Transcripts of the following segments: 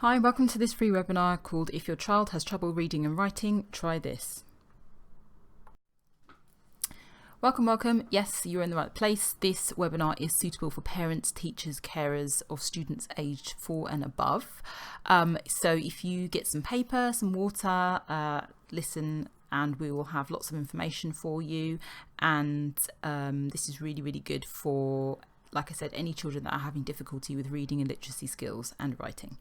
Hi, welcome to this free webinar called If Your Child Has Trouble Reading and Writing, Try This. Welcome. Yes, you're in the right place. This webinar is suitable for parents, teachers, carers of students aged 4 and above. So if you get some paper, some water, listen, and we will have lots of information for you. And this is really good for, like I said, any children that are having difficulty with reading and literacy skills and writing.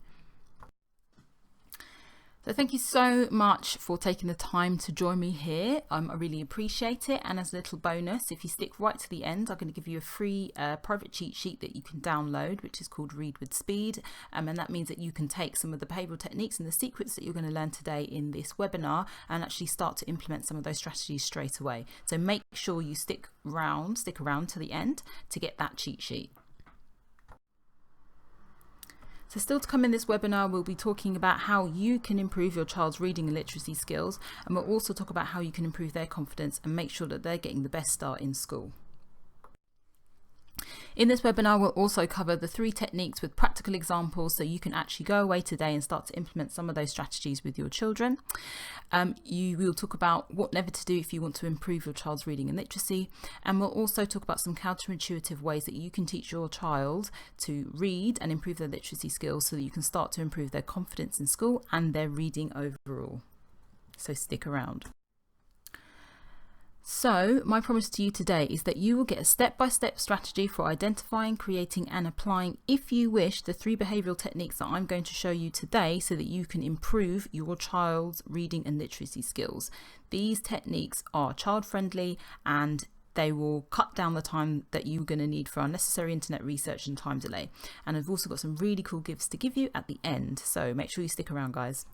So thank you so much for taking the time to join me here. I really appreciate it. And as a little bonus, if you stick right to the end, I'm going to give you a free private cheat sheet that you can download, which is called Read with Speed. And that means that you can take some of the behavioural techniques and the secrets that you're going to learn today in this webinar and actually start to implement some of those strategies straight away. So make sure you stick around to the end to get that cheat sheet. So still to come in this webinar, we'll be talking about how you can improve your child's reading and literacy skills, and we'll also talk about how you can improve their confidence and make sure that they're getting the best start in school. In this webinar, we'll also cover the 3 techniques with practical examples so you can actually go away today and start to implement some of those strategies with your children. You will talk about what never to do if you want to improve your child's reading and literacy, and we'll also talk about some counterintuitive ways that you can teach your child to read and improve their literacy skills so that you can start to improve their confidence in school and their reading overall. So stick around. So my promise to you today is that you will get a step-by-step strategy for identifying, creating and applying, if you wish, the 3 behavioural techniques that I'm going to show you today so that you can improve your child's reading and literacy skills. These techniques are child-friendly and they will cut down the time that you're going to need for unnecessary internet research and time delay. And I've also got some really cool gifts to give you at the end, so make sure you stick around, guys.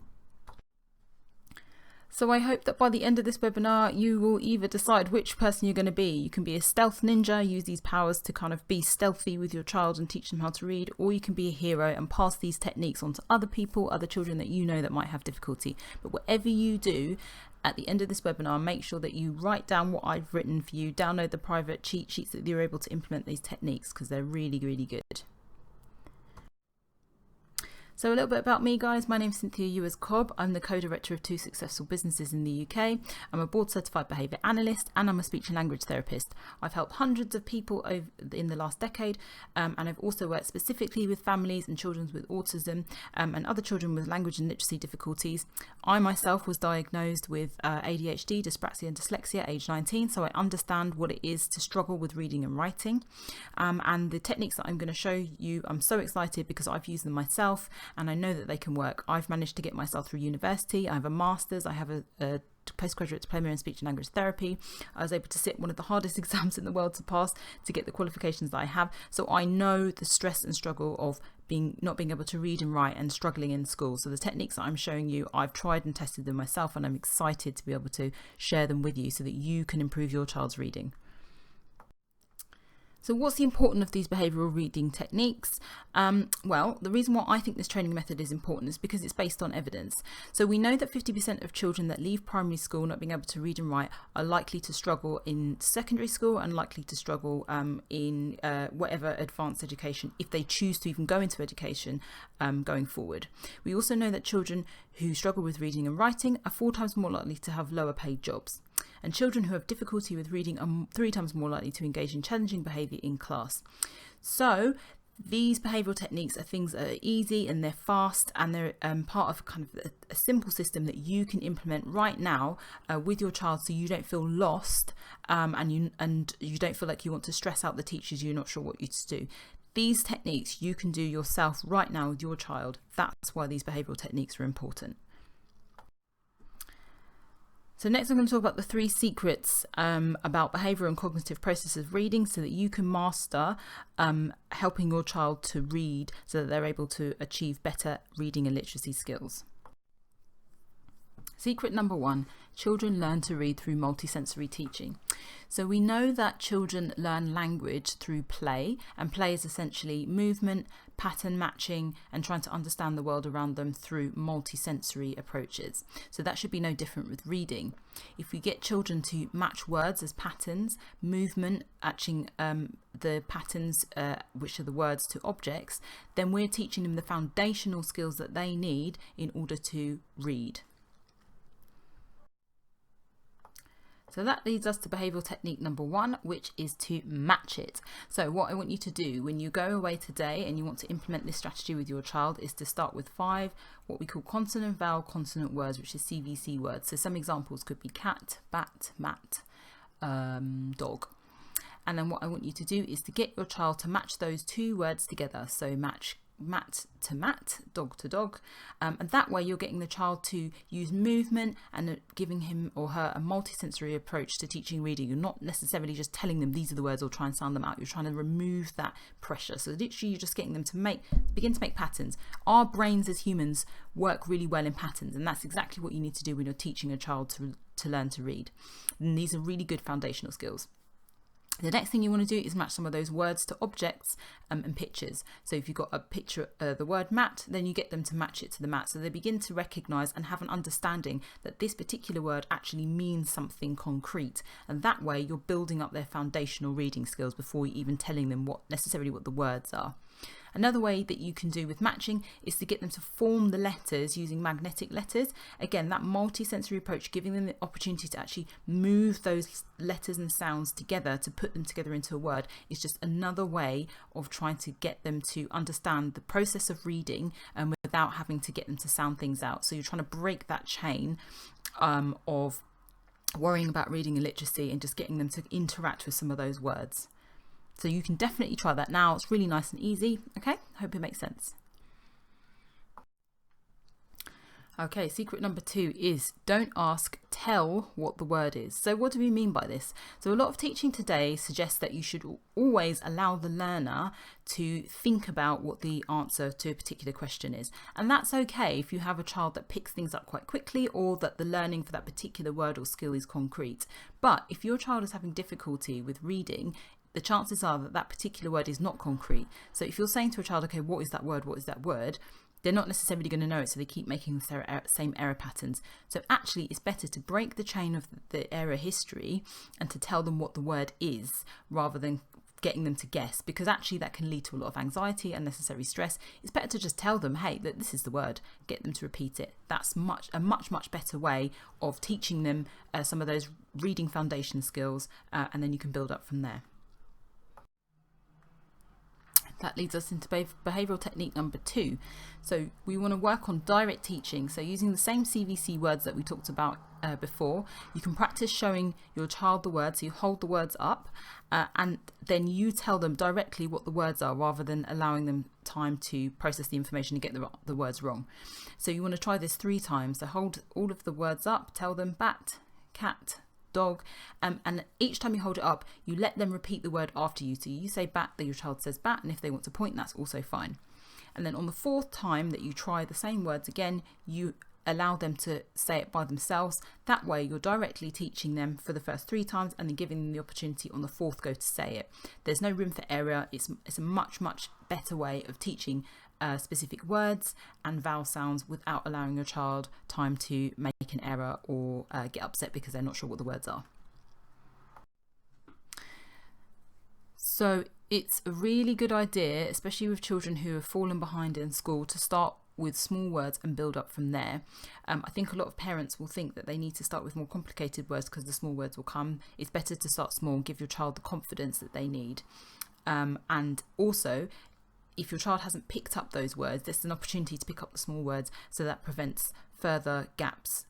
So I hope that by the end of this webinar, you will either decide which person you're going to be. You can be a stealth ninja, use these powers to kind of be stealthy with your child and teach them how to read, or you can be a hero and pass these techniques on to other people, other children that you know that might have difficulty. But whatever you do, at the end of this webinar, make sure that you write down what I've written for you, download the private cheat sheets that you're able to implement these techniques because they're really good. So a little bit about me, guys. My name's Cynthia Ewers-Cobb. I'm the co-director of 2 successful businesses in the UK. I'm a board certified behaviour analyst and I'm a speech and language therapist. I've helped hundreds of people in the last decade, and I've also worked specifically with families and children with autism and other children with language and literacy difficulties. I myself was diagnosed with ADHD, dyspraxia and dyslexia at age 19, so I understand what it is to struggle with reading and writing. And the techniques that I'm going to show you, I'm so excited because I've used them myself and I know that they can work. I've managed to get myself through university. I have a master's. I have a postgraduate diploma in speech and language therapy. I was able to sit one of the hardest exams in the world to pass to get the qualifications that I have. So I know the stress and struggle of not being able to read and write and struggling in school. So the techniques that I'm showing you, I've tried and tested them myself, and I'm excited to be able to share them with you so that you can improve your child's reading. So what's the importance of these behavioural reading techniques? Well, the reason why I think this training method is important is because it's based on evidence. So we know that 50% of children that leave primary school not being able to read and write are likely to struggle in secondary school and likely to struggle in whatever advanced education, if they choose to even go into education going forward. We also know that children who struggle with reading and writing are 4 times more likely to have lower paid jobs. And children who have difficulty with reading are 3 times more likely to engage in challenging behaviour in class. So these behavioural techniques are things that are easy and they're fast, and they're part of kind of a simple system that you can implement right now with your child, so you don't feel lost and you don't feel like you want to stress out the teachers. You're not sure what you to do. These techniques you can do yourself right now with your child. That's why these behavioural techniques are important. So next I'm going to talk about the 3 secrets about behavioural and cognitive processes of reading so that you can master helping your child to read so that they're able to achieve better reading and literacy skills. Secret number 1, Children learn to read through multisensory teaching. So we know that children learn language through play, and play is essentially movement, pattern matching, and trying to understand the world around them through multisensory approaches. So that should be no different with reading. If we get children to match words as patterns, movement matching the patterns, which are the words, to objects, then we're teaching them the foundational skills that they need in order to read. So that leads us to behavioural technique number 1, which is to match it. So what I want you to do when you go away today and you want to implement this strategy with your child is to start with 5 what we call consonant, vowel, consonant words, which is CVC words. So some examples could be cat, bat, mat, dog. And then what I want you to do is to get your child to match those 2 words together. So match mat to mat, dog to dog, and that way you're getting the child to use movement and giving him or her a multisensory approach to teaching reading. You're not necessarily just telling them these are the words or try and sound them out. You're trying to remove that pressure. So literally you're just getting them to begin to make patterns. Our brains as humans work really well in patterns, and that's exactly what you need to do when you're teaching a child to learn to read. And these are really good foundational skills. The next thing you want to do is match some of those words to objects and pictures. So if you've got a picture, the word mat, then you get them to match it to the mat. So they begin to recognise and have an understanding that this particular word actually means something concrete. And that way you're building up their foundational reading skills before you even telling them necessarily what the words are. Another way that you can do with matching is to get them to form the letters using magnetic letters. Again, that multi-sensory approach, giving them the opportunity to actually move those letters and sounds together to put them together into a word, is just another way of trying to get them to understand the process of reading without having to get them to sound things out. So you're trying to break that chain of worrying about reading and literacy and just getting them to interact with some of those words. So you can definitely try that now. It's really nice and easy. Okay, hope it makes sense. Okay, secret number 2 is don't ask, tell what the word is. So what do we mean by this? So a lot of teaching today suggests that you should always allow the learner to think about what the answer to a particular question is. And that's okay if you have a child that picks things up quite quickly or that the learning for that particular word or skill is concrete. But if your child is having difficulty with reading, the chances are that that particular word is not concrete. So if you're saying to a child, okay, what is that word? What is that word? They're not necessarily going to know it, so they keep making the same error patterns. So actually, it's better to break the chain of the error history and to tell them what the word is rather than getting them to guess, because actually that can lead to a lot of anxiety and unnecessary stress. It's better to just tell them, hey, look, this is the word, get them to repeat it. That's a much better way of teaching them some of those reading foundation skills, and then you can build up from there. That leads us into behavioural technique number 2. So we want to work on direct teaching. So using the same CVC words that we talked about before, you can practice showing your child the words. So you hold the words up and then you tell them directly what the words are rather than allowing them time to process the information and get the words wrong. So you want to try this 3 times. So hold all of the words up, tell them bat, cat, dog, and each time you hold it up, you let them repeat the word after you. So you say bat, then your child says bat, and if they want to point, that's also fine. And then on the 4th time that you try the same words again, you allow them to say it by themselves. That way you're directly teaching them for the first 3 times and then giving them the opportunity on the 4th go to say it. There's no room for error. It's a much better way of teaching specific words and vowel sounds without allowing your child time to make an error or get upset because they're not sure what the words are. So it's a really good idea, especially with children who have fallen behind in school, to start with small words and build up from there. I think a lot of parents will think that they need to start with more complicated words because the small words will come. It's better to start small and give your child the confidence that they need. And also, if your child hasn't picked up those words, there's an opportunity to pick up the small words, so that prevents further gaps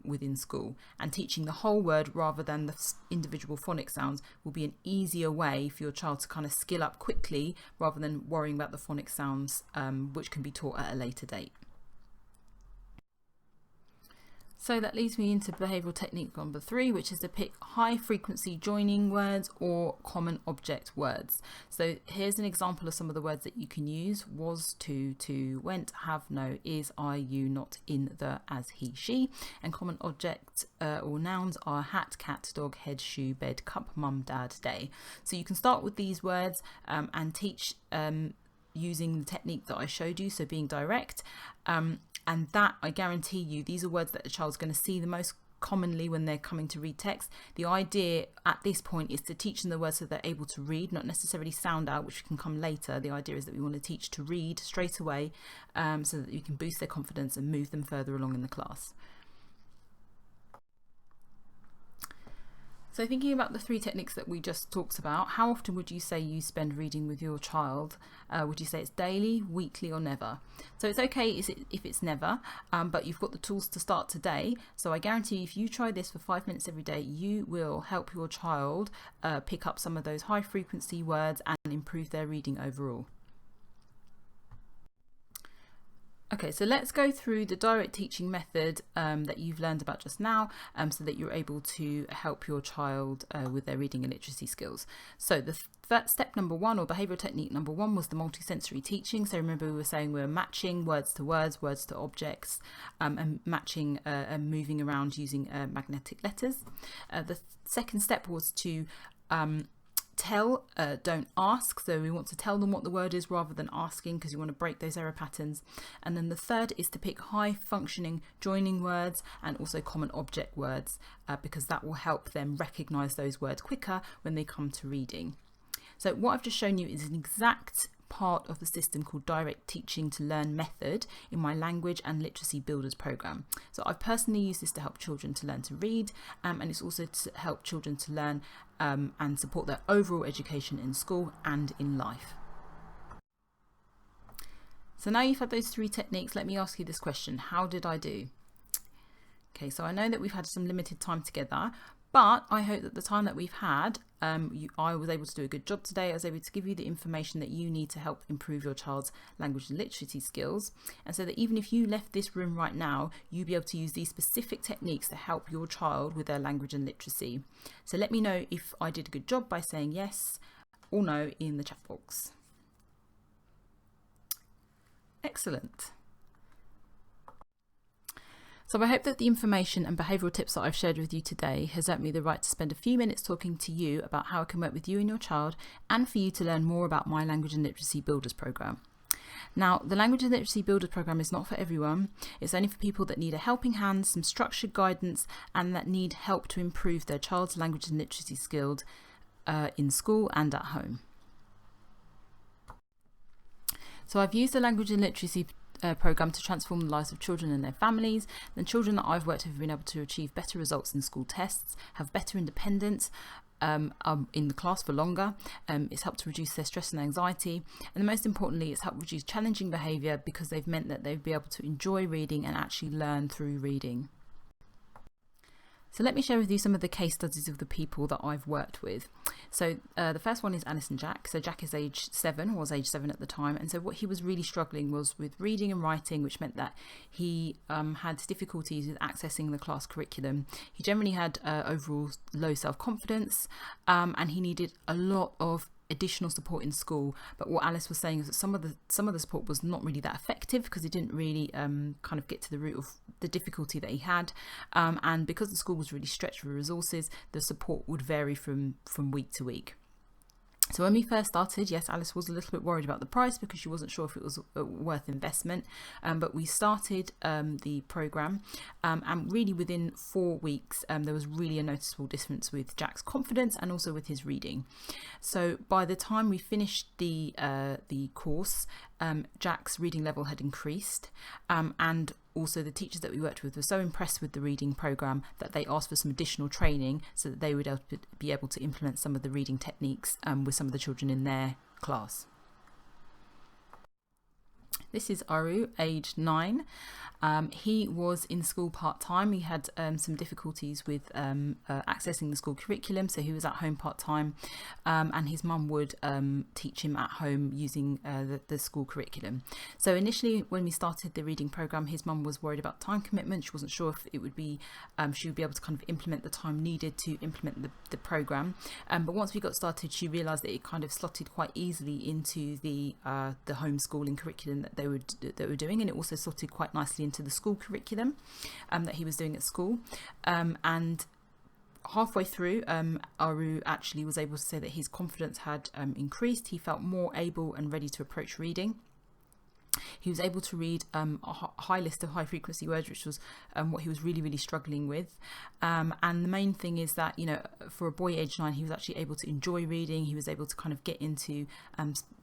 within school. And teaching the whole word rather than the individual phonic sounds will be an easier way for your child to kind of skill up quickly rather than worrying about the phonic sounds, which can be taught at a later date. So that leads me into behavioural technique number 3, which is to pick high frequency joining words or common object words. So here's an example of some of the words that you can use: was, to, went, have, no, is, I, you, not, in, the, as, he, she. And common object or nouns are hat, cat, dog, head, shoe, bed, cup, mum, dad, day. So you can start with these words and teach using the technique that I showed you, so being direct. And that, I guarantee you, these are words that the child's going to see the most commonly when they're coming to read text. The idea at this point is to teach them the words so they're able to read, not necessarily sound out, which can come later. The idea is that we want to teach to read straight away, so that you can boost their confidence and move them further along in the class. So thinking about the 3 techniques that we just talked about, how often would you say you spend reading with your child? Would you say it's daily, weekly, or never? So it's okay if it's never, but you've got the tools to start today. So I guarantee if you try this for 5 minutes every day, you will help your child pick up some of those high frequency words and improve their reading overall. Okay, so let's go through the direct teaching method that you've learned about just now, so that you're able to help your child with their reading and literacy skills. So the step number 1, or behavioural technique number 1, was the multisensory teaching. So remember, we were saying we were matching words to words, words to objects, and matching and moving around using magnetic letters. The second step was to tell, don't ask. So we want to tell them what the word is rather than asking, because you want to break those error patterns. And then the third is to pick high functioning joining words and also common object words, because that will help them recognize those words quicker when they come to reading. So what I've just shown you is an exact part of the system called Direct Teaching to Learn method in my Language and Literacy Builders program. So I've personally used this to help children to learn to read, and it's also to help children to learn and support their overall education in school and in life. So now you've had those 3 techniques, let me ask you this question: how did I do? Okay, so I know that we've had some limited time together, but I hope that the time that we've had, I was able to do a good job today. I was able to give you the information that you need to help improve your child's language and literacy skills. And so that even if you left this room right now, you'll be able to use these specific techniques to help your child with their language and literacy. So let me know if I did a good job by saying yes or no in the chat box. Excellent. So I hope that the information and behavioural tips that I've shared with you today has earned me the right to spend a few minutes talking to you about how I can work with you and your child, and for you to learn more about my Language and Literacy Builders program. Now, the Language and Literacy Builders program is not for everyone. It's only for people that need a helping hand, some structured guidance, and that need help to improve their child's language and literacy skills in school and at home. So I've used the Language and Literacy program to transform the lives of children and their families. The children that I've worked with have been able to achieve better results in school tests, have better independence in the class for longer. It's helped to reduce their stress and anxiety, and most importantly, it's helped reduce challenging behaviour, because they've meant that they'll be able to enjoy reading and actually learn through reading. So let me share with you some of the case studies of the people that I've worked with. So the first one is Alice and Jack. So Jack is age 7, was age 7 at the time, and so what he was really struggling was with reading and writing, which meant that he had difficulties with accessing the class curriculum. He generally had overall low self-confidence, and he needed a lot of additional support in school. But what Alice was saying is that some of the support was not really that effective, because it didn't really kind of get to the root of the difficulty that he had, and because the school was really stretched for resources, the support would vary from week to week. So when we first started, yes, Alice was a little bit worried about the price, because she wasn't sure if it was worth investment, but we started the program, and really within 4 weeks there was really a noticeable difference with Jack's confidence and also with his reading. So by the time we finished the course, Jack's reading level had increased, and also the teachers that we worked with were so impressed with the reading program that they asked for some additional training so that they would be able to implement some of the reading techniques with some of the children in their class. This is Aru, aged 9, He was in school part-time. He had some difficulties with accessing the school curriculum, so he was at home part-time, and his mum would teach him at home using the school curriculum. So initially when we started the reading program, his mum was worried about time commitment. She wasn't sure if it would be she would be able to kind of implement the time needed to implement the program, but once we got started, she realized that it kind of slotted quite easily into the homeschooling curriculum that they were doing, and it also slotted quite nicely into the school curriculum that he was doing at school. And halfway through, Aru actually was able to say that his confidence had increased. He felt more able and ready to approach reading. He was able to read a high list of high frequency words, which was what he was really struggling with. And the main thing is that, you know, for a boy aged 9, he was actually able to enjoy reading. He was able to kind of get into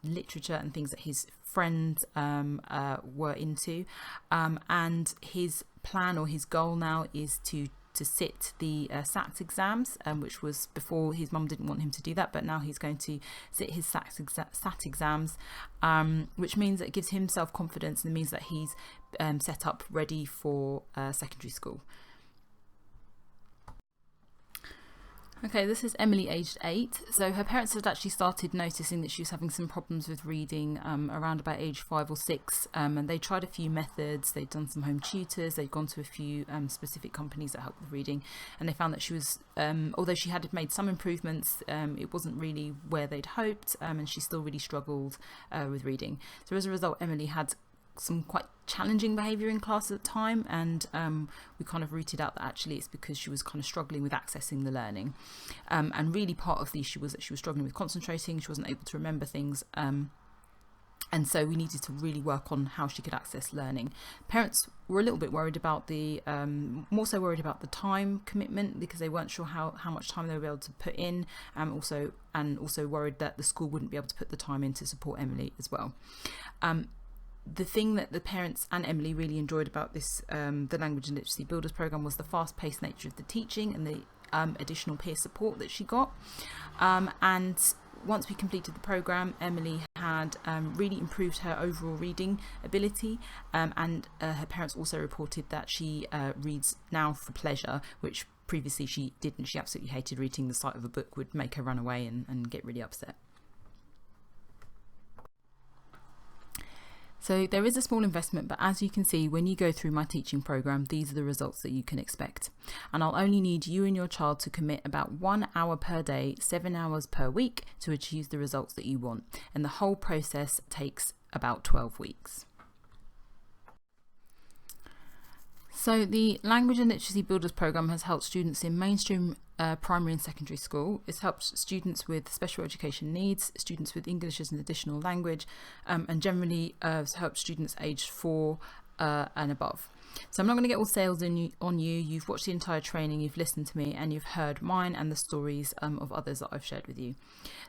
literature and things that his friends were into. And his plan or his goal now is to sit the SAT exams, which was before. His mum didn't want him to do that, but now he's going to sit his SAT exams, which means that it gives him self-confidence, and it means that he's set up ready for secondary school. Okay, this is Emily, aged 8. So her parents had actually started noticing that she was having some problems with reading around about age 5 or 6, and they tried a few methods. They'd done some home tutors, they'd gone to a few specific companies that help with reading, and they found that she was, although she had made some improvements, it wasn't really where they'd hoped, and she still really struggled with reading. So as a result, Emily had some quite challenging behaviour in class at the time, and we kind of rooted out that actually it's because she was kind of struggling with accessing the learning, and really part of the issue was that she was struggling with concentrating. She wasn't able to remember things, and so we needed to really work on how she could access learning. Parents were a little bit worried about the more so worried about the time commitment, because they weren't sure how much time they would be able to put in, also worried that the school wouldn't be able to put the time in to support Emily as well. The thing that the parents and Emily really enjoyed about this, the Language and Literacy Builders program, was the fast-paced nature of the teaching and the additional peer support that she got. And once we completed the program, Emily had really improved her overall reading ability, and her parents also reported that she reads now for pleasure, which previously she didn't. She absolutely hated reading. The sight of a book would make her run away and get really upset. So there is a small investment, but as you can see, when you go through my teaching program, these are the results that you can expect. And I'll only need you and your child to commit about 1 hour per day, 7 hours per week, to achieve the results that you want. And the whole process takes about 12 weeks. So the Language and Literacy Builders program has helped students in mainstream primary and secondary school. It's helped students with special education needs, students with English as an additional language, and generally has helped students aged 4 and above. So I'm not going to get all sales on you. You've watched the entire training, you've listened to me, and you've heard mine and the stories of others that I've shared with you.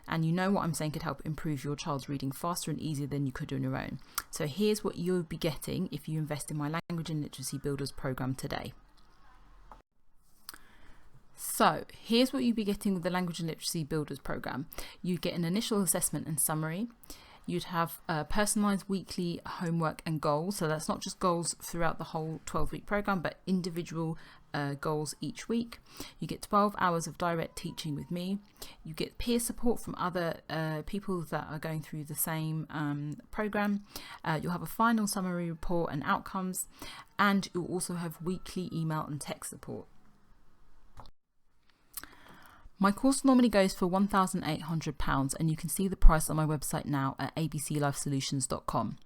And you know what I'm saying could help improve your child's reading faster and easier than you could on your own. So here's what you'll be getting if you invest in my Language and Literacy Builders program today. So here's what you'll be getting with the Language and Literacy Builders program. You get an initial assessment and summary. You'd have personalised weekly homework and goals. So that's not just goals throughout the whole 12-week program, but individual goals each week. You get 12 hours of direct teaching with me. You get peer support from other people that are going through the same program. You'll have a final summary report and outcomes, and you'll also have weekly email and text support. My course normally goes for £1,800, and you can see the price on my website now at abclifesolutions.com.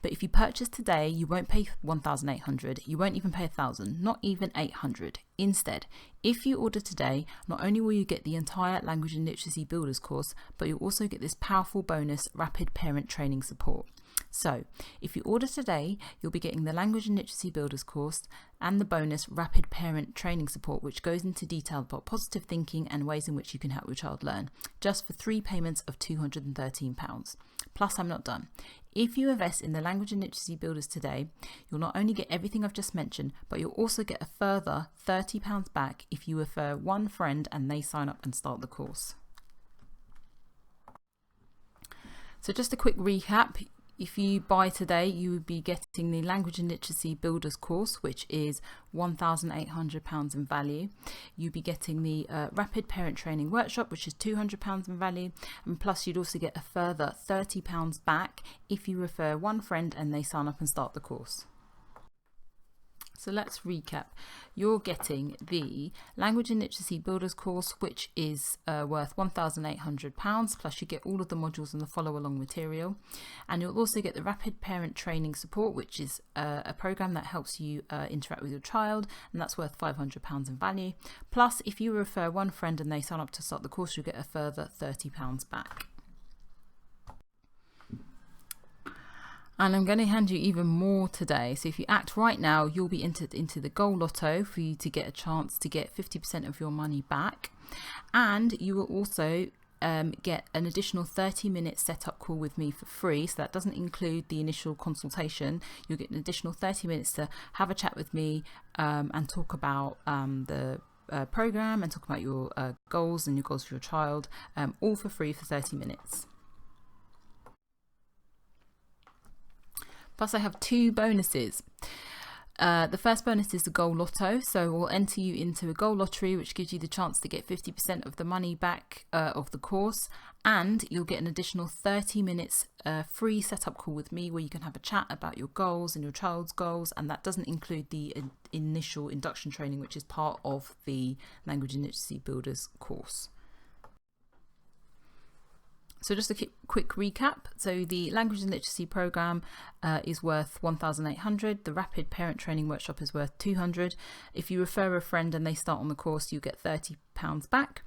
But if you purchase today, you won't pay £1,800, you won't even pay £1,000, not even £800. Instead, if you order today, not only will you get the entire Language and Literacy Builders course, but you'll also get this powerful bonus, Rapid Parent Training Support. So, if you order today, you'll be getting the Language and Literacy Builders course and the bonus Rapid Parent Training Support, which goes into detail about positive thinking and ways in which you can help your child learn, just for 3 payments of £213. Plus, I'm not done. If you invest in the Language and Literacy Builders today, you'll not only get everything I've just mentioned, but you'll also get a further £30 back if you refer one friend and they sign up and start the course. So just a quick recap. If you buy today, you would be getting the Language and Literacy Builders course, which is £1,800 in value. You'd be getting the Rapid Parent Training Workshop, which is £200 in value. And plus, you'd also get a further £30 back if you refer one friend and they sign up and start the course. So let's recap. You're getting the Language and Literacy Builders course, which is worth £1,800, plus you get all of the modules and the follow-along material. And you'll also get the Rapid Parent Training Support, which is a program that helps you interact with your child, and that's worth £500 in value. Plus, if you refer one friend and they sign up to start the course, you'll get a further £30 back. And I'm going to hand you even more today. So if you act right now, you'll be entered into the Goal Lotto for you to get a chance to get 50% of your money back. And you will also get an additional 30-minute setup call with me for free. So that doesn't include the initial consultation. You'll get an additional 30 minutes to have a chat with me and talk about the program and talk about your goals and your goals for your child, all for free for 30 minutes. Plus, I have two bonuses. The first bonus is the Goal Lotto. So we'll enter you into a Goal Lottery, which gives you the chance to get 50% of the money back of the course. And you'll get an additional 30 minutes free setup call with me where you can have a chat about your goals and your child's goals. And that doesn't include the initial induction training, which is part of the Language and Literacy Builders course. So just a quick recap. So the Language and Literacy program is worth £1,800. The Rapid Parent Training Workshop is worth £200. If you refer a friend and they start on the course, you get £30 back.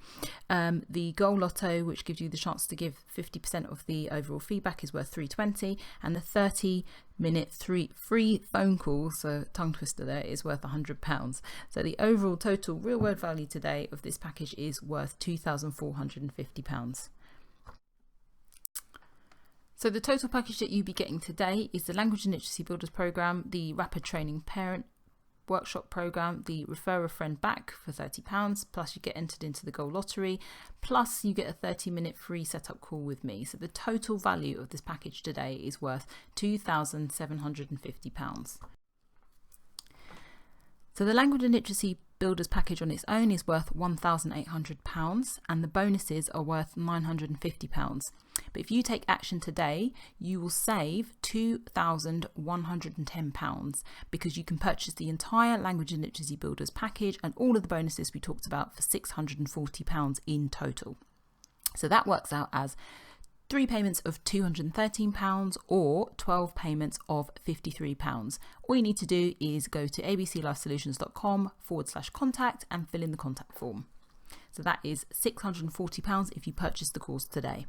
The Goal Lotto, which gives you the chance to give 50% of the overall feedback, is worth £320. And the 30-minute free phone call, so tongue twister there, is worth £100. So the overall total real world value today of this package is worth £2,450. So the total package that you'll be getting today is the Language and Literacy Builders program, the Rapid Training Parent Workshop program, the Refer a Friend Back for £30, plus you get entered into the Goal Lottery, plus you get a 30-minute free setup call with me. So the total value of this package today is worth £2,750. So the Language and Literacy Builders package on its own is worth £1,800 and the bonuses are worth £950. But if you take action today, you will save £2,110 because you can purchase the entire Language and Literacy Builders package and all of the bonuses we talked about for £640 in total. So that works out as 3 payments of £213 or 12 payments of £53. All you need to do is go to abclifesolutions.com/contact and fill in the contact form. So that is £640 if you purchase the course today.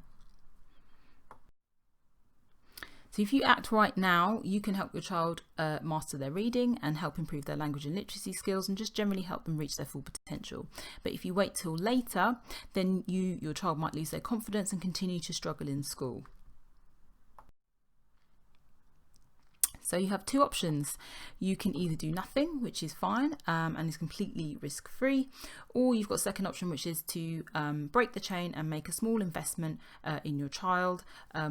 So if you act right now, you can help your child master their reading and help improve their language and literacy skills and just generally help them reach their full potential. But if you wait till later, then your child might lose their confidence and continue to struggle in school. So you have two options. You can either do nothing, which is fine and is completely risk-free, or you've got a second option, which is to break the chain and make a small investment in your child,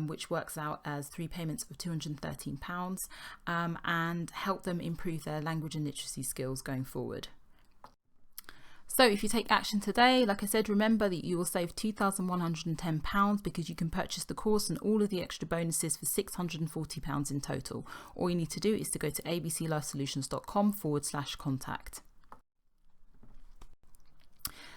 which works out as 3 payments of £213 and help them improve their language and literacy skills going forward. So if you take action today, like I said, remember that you will save £2,110 because you can purchase the course and all of the extra bonuses for £640 in total. All you need to do is to go to abclifesolutions.com/contact.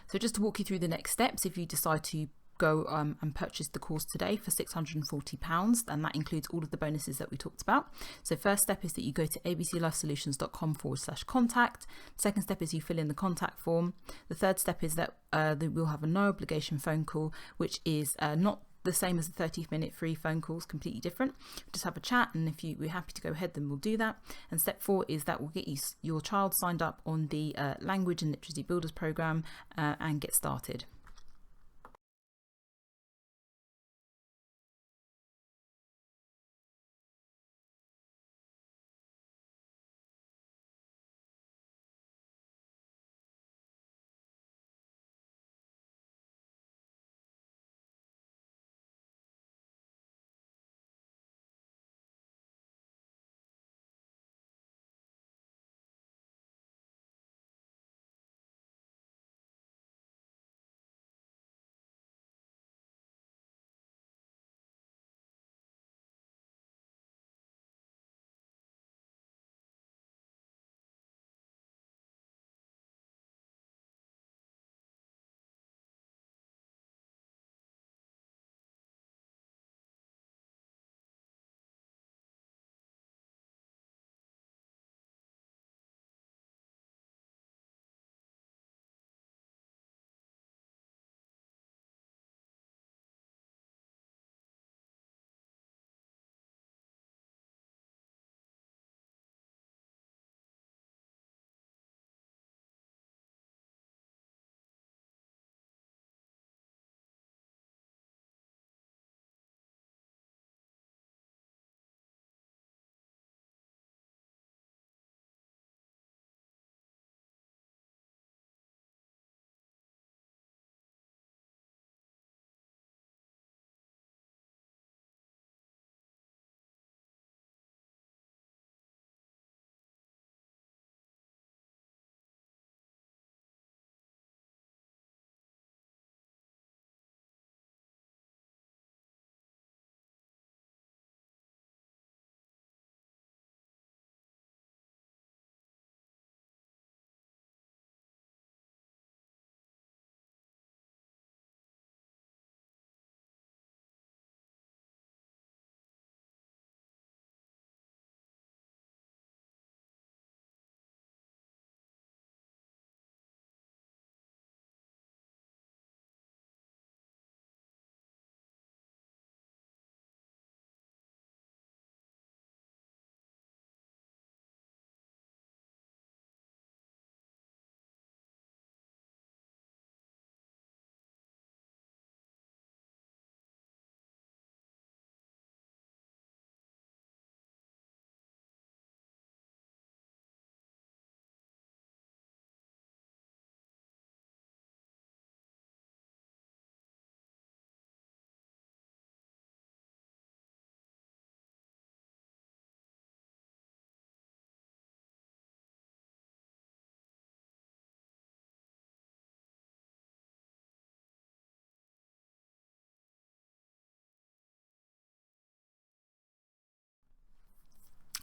So just to walk you through the next steps, if you decide to go and purchase the course today for £640, and that includes all of the bonuses that we talked about. So first step is that you go to abclifesolutions.com/contact. Second step is you fill in the contact form. The third step is that we'll have a no obligation phone call, which is not the same as the 30-minute free phone calls, completely different. Just have a chat, and if we're happy to go ahead, then we'll do that. And step 4 is that we'll get your child signed up on the Language and Literacy Builders program and get started.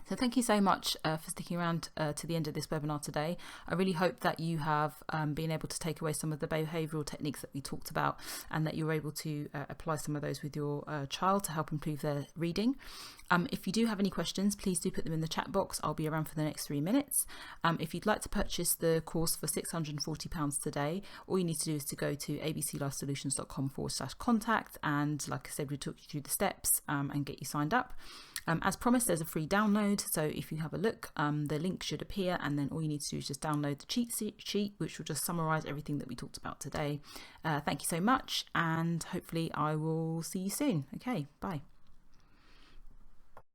So thank you so much for sticking around to the end of this webinar today. I really hope that you have been able to take away some of the behavioural techniques that we talked about, and that you're able to apply some of those with your child to help improve their reading. If you do have any questions, please do put them in the chat box. I'll be around for the next 3 minutes. If you'd like to purchase the course for £640 today, all you need to do is to go to abclifesolutions.com/contact, and like I said, we talk you through the steps and get you signed up. As promised, there's a free download, so if you have a look, the link should appear, and then all you need to do is just download the cheat sheet, which will just summarise everything that we talked about today. Thank you so much, and hopefully I will see you soon. Okay, bye.